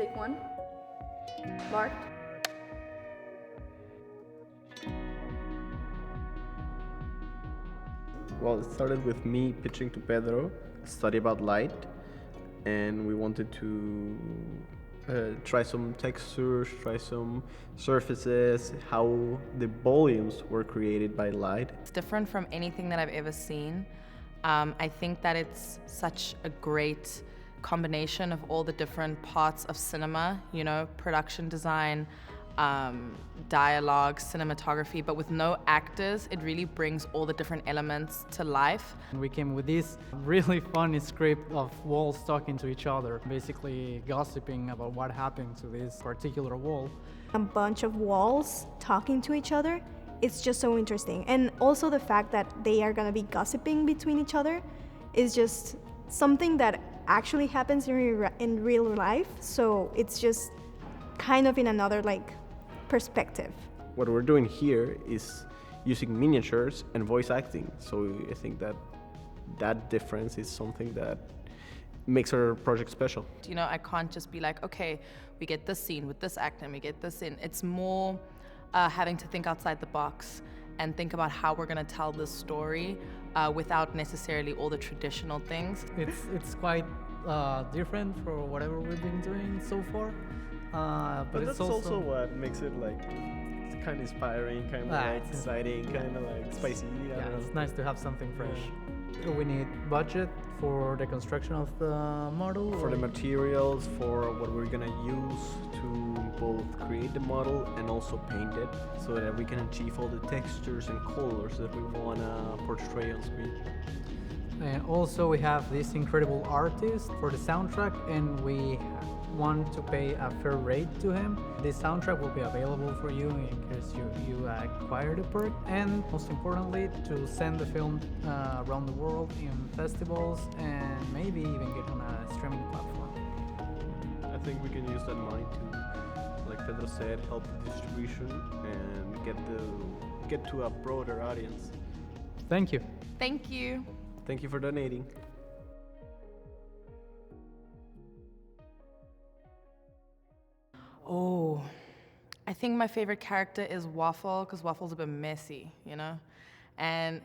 Take one. Bart. Well, it started with me pitching to Pedro a study about light, and we wanted to try some textures, try some surfaces, how the volumes were created by light. It's different from anything that I've ever seen. I think that it's such a great combination of all the different parts of cinema, you know, production design, dialogue, cinematography, but with no actors, it really brings all the different elements to life. We came with this really funny script of walls talking to each other, basically gossiping about what happened to this particular wall. A bunch of walls talking to each other. It's just so interesting. And also the fact that they are gonna be gossiping between each other is just something that actually happens in real life. So it's just kind of in another perspective. What we're doing here is using miniatures and voice acting. So I think that difference is something that makes our project special. You know, I can't just be like, okay, we get this scene with this actor and we get this in. It's more having to think outside the box and think about how we're going to tell this story without necessarily all the traditional things. It's quite different for whatever we've been doing so far, but that's it's also what makes it it's kind of inspiring, kind of exciting, kind of spicy. I don't know. It's nice to have something fresh. We need budget for the construction of the model, For the materials, for what we're gonna use to both create the model and also paint it, so that we can achieve all the textures and colors that we wanna portray on screen. And also we have this incredible artist for the soundtrack, and we want to pay a fair rate to him. This soundtrack will be available for you in case you acquire the perk, and most importantly, to send the film around the world in festivals and maybe even get on a streaming platform. I think we can use that money to, like Pedro said, help the distribution and get to a broader audience. Thank you. Thank you. Thank you for donating. Oh, I think my favorite character is Waffle, because Waffle's a bit messy, you know? And,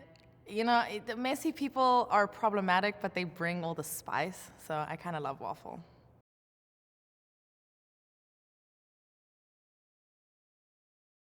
you know, the messy people are problematic, but they bring all the spice, so I kind of love Waffle.